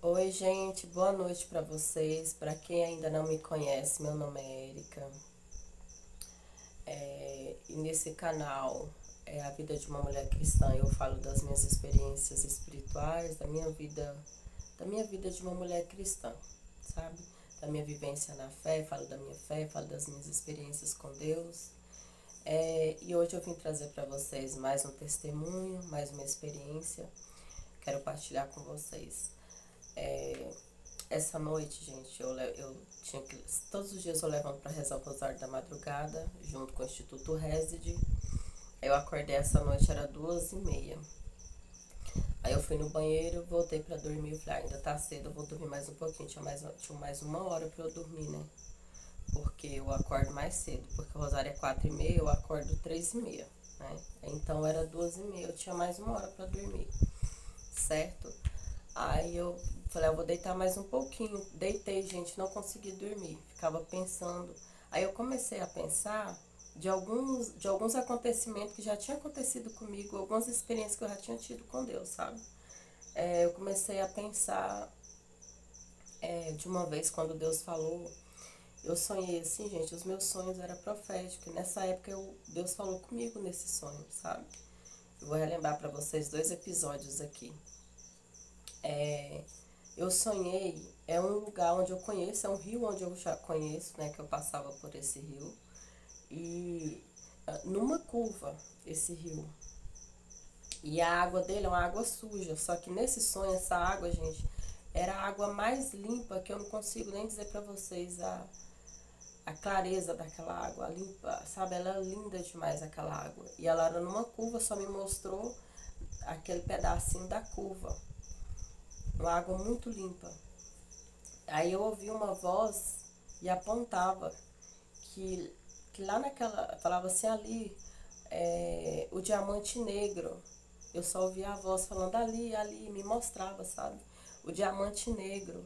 Oi, gente, boa noite para vocês. Para quem ainda não me conhece, meu nome é Erika. E nesse canal é a vida de uma mulher cristã. Eu falo das minhas experiências espirituais, da minha vida de uma mulher cristã, sabe? Da minha vivência na fé, falo das minhas experiências com Deus. E hoje eu vim trazer para vocês mais um testemunho, mais uma experiência. Quero partilhar com vocês. É, Essa noite, gente, eu tinha que. Todos os dias eu levanto para rezar o Rosário da Madrugada, junto com o Instituto Reside. Eu acordei essa noite, era 2h30. Aí eu fui no banheiro, voltei para dormir. Eu falei, ainda tá cedo, eu vou dormir mais um pouquinho. Tinha mais 1 hora para eu dormir, né? Porque eu acordo mais cedo. Porque o Rosário é 4h30, eu acordo 3h30, né? Então era 2h30, eu tinha mais 1 hora para dormir, certo? Aí eu falei, eu vou deitar mais um pouquinho. Deitei, gente, não consegui dormir. Ficava pensando. Aí eu comecei a pensar de alguns acontecimentos que já tinham acontecido comigo, algumas experiências que eu já tinha tido com Deus, sabe? Eu comecei a pensar de uma vez quando Deus falou. Eu sonhei assim, gente, os meus sonhos eram proféticos. Nessa época Deus falou comigo nesse sonho, sabe? Eu vou relembrar para vocês 2 episódios aqui. É, eu sonhei, é um lugar onde eu conheço, é um rio onde eu já conheço, né, que eu passava por esse rio. E numa curva, esse rio. E a água dele é uma água suja, só que nesse sonho, essa água, gente, era a água mais limpa que eu não consigo nem dizer pra vocês a clareza daquela água, limpa, sabe? Ela é linda demais aquela água. E ela era numa curva, só me mostrou aquele pedacinho da curva. Uma água muito limpa. Aí eu ouvi uma voz e apontava que, que lá naquela. Falava assim ali, o diamante negro. Eu só ouvia a voz falando ali, ali, me mostrava, sabe? O diamante negro.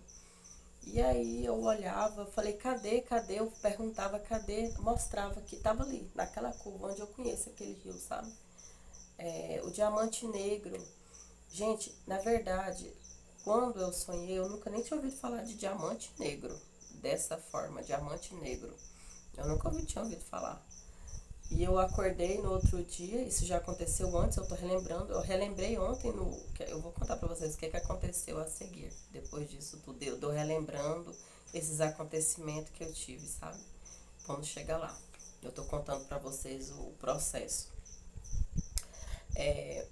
E aí eu olhava, falei, cadê, cadê? Eu perguntava, cadê? Mostrava que tava ali, naquela curva onde eu conheço aquele rio, sabe? O diamante negro. Gente, na verdade, quando eu sonhei, eu nunca nem tinha ouvido falar de diamante negro. Dessa forma, diamante negro. Eu nunca tinha ouvido falar. E eu acordei no outro dia, isso já aconteceu antes, eu tô relembrando. Eu relembrei ontem no. Eu vou contar pra vocês o que aconteceu a seguir. Depois disso tudo, eu tô relembrando esses acontecimentos que eu tive, sabe? Vamos chegar lá. Eu tô contando pra vocês o processo. É,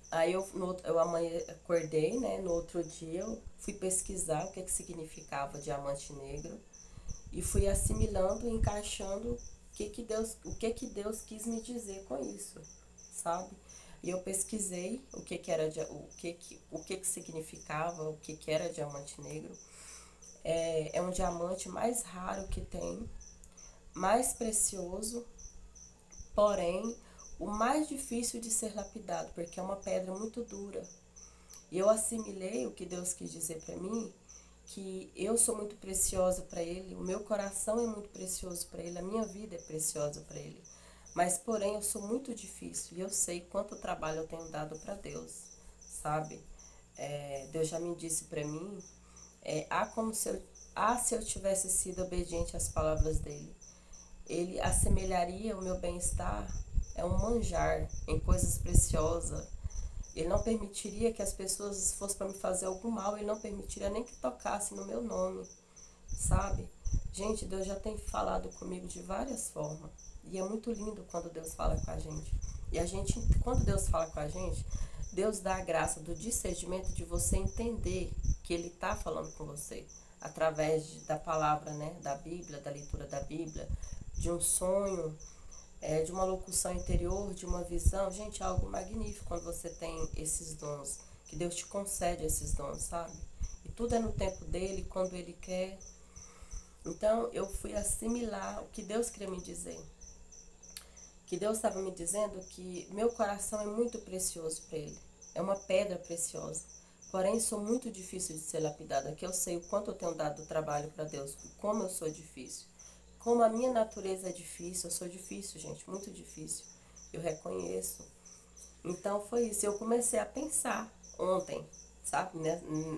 Aí eu amanhã acordei, né? No outro dia eu fui pesquisar o que significava diamante negro e fui assimilando, encaixando o que Deus quis me dizer com isso, sabe? E eu pesquisei o que significava, o que era diamante negro. É um diamante mais raro que tem, mais precioso, porém o mais difícil de ser lapidado, porque é uma pedra muito dura. E eu assimilei o que Deus quis dizer para mim, que eu sou muito preciosa para Ele, o meu coração é muito precioso para Ele, a minha vida é preciosa para Ele. Mas, porém, eu sou muito difícil e eu sei quanto trabalho eu tenho dado para Deus, sabe? Deus já me disse para mim, se eu tivesse sido obediente às palavras dele, ele assemelharia o meu bem-estar um manjar em coisas preciosas. Ele não permitiria que as pessoas fossem para me fazer algum mal, ele não permitiria nem que tocasse no meu nome, sabe? Gente, Deus já tem falado comigo de várias formas. E é muito lindo quando Deus fala com a gente. E a gente, quando Deus fala com a gente, Deus dá a graça do discernimento de você entender que Ele está falando com você. Através da palavra, né? Da Bíblia, da leitura da Bíblia, de um sonho, de uma locução interior, de uma visão. Gente, é algo magnífico quando você tem esses dons, que Deus te concede esses dons, sabe? E tudo é no tempo dele, quando ele quer. Então eu fui assimilar o que Deus queria me dizer. Que Deus estava me dizendo que meu coração é muito precioso para ele. É uma pedra preciosa. Porém, sou muito difícil de ser lapidada. Aqui eu sei o quanto eu tenho dado trabalho para Deus, como eu sou difícil. Como a minha natureza é difícil, eu sou difícil, gente, muito difícil. Eu reconheço. Então foi isso. Eu comecei a pensar ontem, sabe?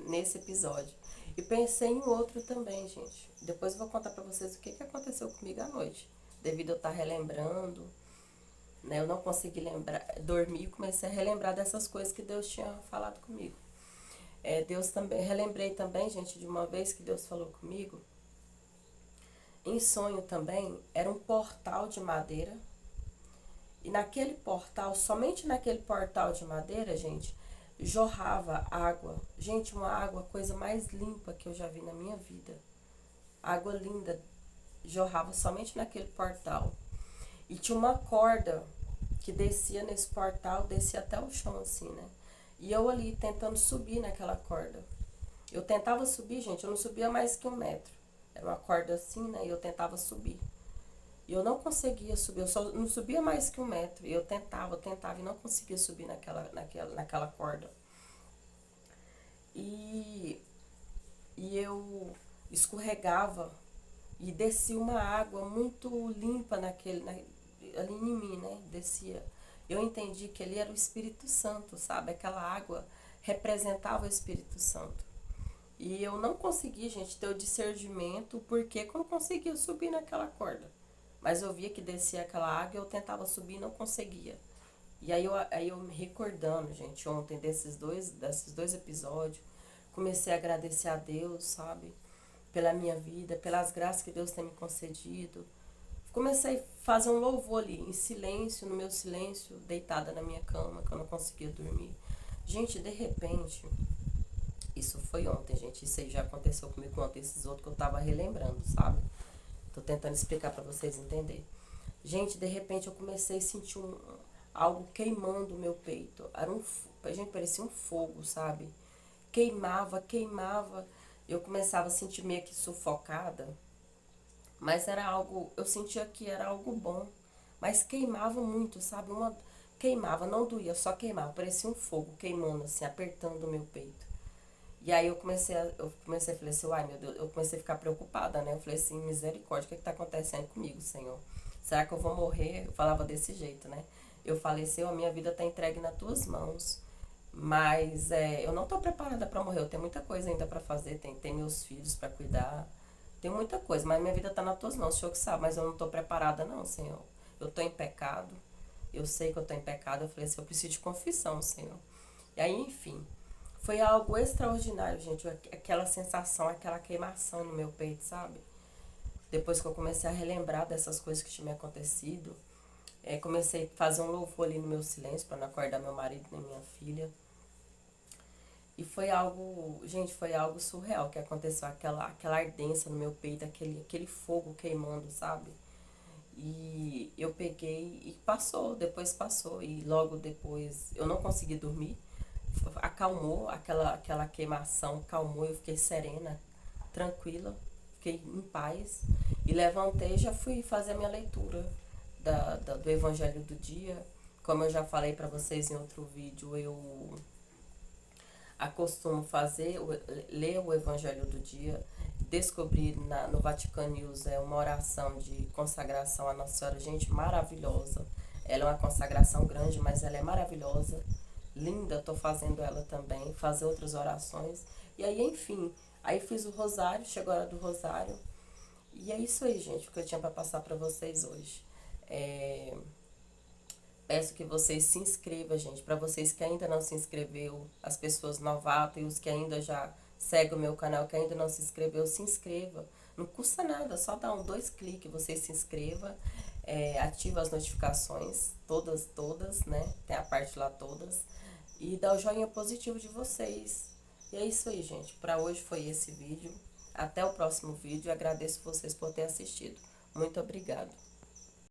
Nesse episódio. E pensei em outro também, gente. Depois eu vou contar pra vocês o que aconteceu comigo à noite. Devido a eu estar relembrando, né? Eu não consegui lembrar, dormir e comecei a relembrar dessas coisas que Deus tinha falado comigo. Deus também, relembrei também, gente, de uma vez que Deus falou comigo, em sonho também, era um portal de madeira. E naquele portal, somente naquele portal de madeira, gente, jorrava água. Gente, uma água, coisa mais limpa que eu já vi na minha vida. Água linda, jorrava somente naquele portal. E tinha uma corda que descia nesse portal, descia até o chão assim, né? E eu ali tentando subir naquela corda. Eu tentava subir, gente, eu não subia mais que 1 metro. Era uma corda assim, né? E eu tentava subir. E eu não conseguia subir, eu só não subia mais que 1 metro. E eu tentava e não conseguia subir naquela corda. E, e eu escorregava e descia uma água muito limpa ali em mim, né? Descia. Eu entendi que ele era o Espírito Santo, sabe? Aquela água representava o Espírito Santo. E eu não consegui, gente, ter o discernimento porque eu não conseguia subir naquela corda. Mas eu via que descia aquela água e eu tentava subir e não conseguia. E aí eu me recordando, gente, ontem desses dois episódios, comecei a agradecer a Deus, sabe? Pela minha vida, pelas graças que Deus tem me concedido. Comecei a fazer um louvor ali, em silêncio, no meu silêncio, deitada na minha cama, que eu não conseguia dormir. Gente, de repente, isso foi ontem, gente, isso aí já aconteceu comigo ontem, esses outros que eu tava relembrando, sabe? Tô tentando explicar pra vocês entenderem. Gente, de repente eu comecei a sentir algo queimando o meu peito. Gente, parecia um fogo, sabe? Queimava. Eu começava a sentir meio que sufocada. Mas era algo, eu sentia que era algo bom. Mas queimava muito, sabe? Queimava, não doía, só queimava. Parecia um fogo queimando, assim, apertando o meu peito. E aí eu comecei a falar assim, ai meu Deus, eu comecei a ficar preocupada, né? Eu falei assim, misericórdia, o que tá acontecendo comigo, Senhor? Será que eu vou morrer? Eu falava desse jeito, né? Eu falei, Senhor, a minha vida tá entregue nas tuas mãos. Mas eu não tô preparada para morrer, eu tenho muita coisa ainda para fazer, tem meus filhos para cuidar, tem muita coisa, mas minha vida tá nas tuas mãos, o Senhor que sabe, mas eu não tô preparada não, Senhor. Eu tô em pecado, eu sei que eu tô em pecado, eu falei assim, eu preciso de confissão, Senhor. E aí, enfim, foi algo extraordinário, gente, aquela sensação, aquela queimação no meu peito, sabe? Depois que eu comecei a relembrar dessas coisas que tinham me acontecido, comecei a fazer um louvor ali no meu silêncio para não acordar meu marido nem minha filha. E foi algo, gente, foi algo surreal que aconteceu, aquela ardência no meu peito, aquele fogo queimando, sabe? E eu peguei e depois passou. E logo depois eu não consegui dormir. Acalmou, aquela queimação calmou, eu fiquei serena, tranquila, fiquei em paz. E levantei e já fui fazer a minha leitura do Evangelho do dia. Como eu já falei para vocês em outro vídeo, eu acostumo ler o Evangelho do dia. Descobri no Vatican News uma oração de consagração à Nossa Senhora, gente, maravilhosa. Ela é uma consagração grande, mas ela é maravilhosa, linda. Tô fazendo ela também, fazer outras orações. E aí, enfim, aí fiz o rosário, chegou a hora do rosário. E é isso aí, gente, o que eu tinha para passar para vocês hoje. Peço que vocês se inscrevam, gente. Para vocês que ainda não se inscreveu, as pessoas novatas e os que ainda já seguem o meu canal, que ainda não se inscreveu, se inscreva. Não custa nada, só dá 2 cliques, você se inscreva, ativa as notificações, todas, né? Tem a parte lá todas. E dá o joinha positivo de vocês. E é isso aí, gente. Para hoje foi esse vídeo. Até o próximo vídeo. Agradeço vocês por terem assistido. Muito obrigada.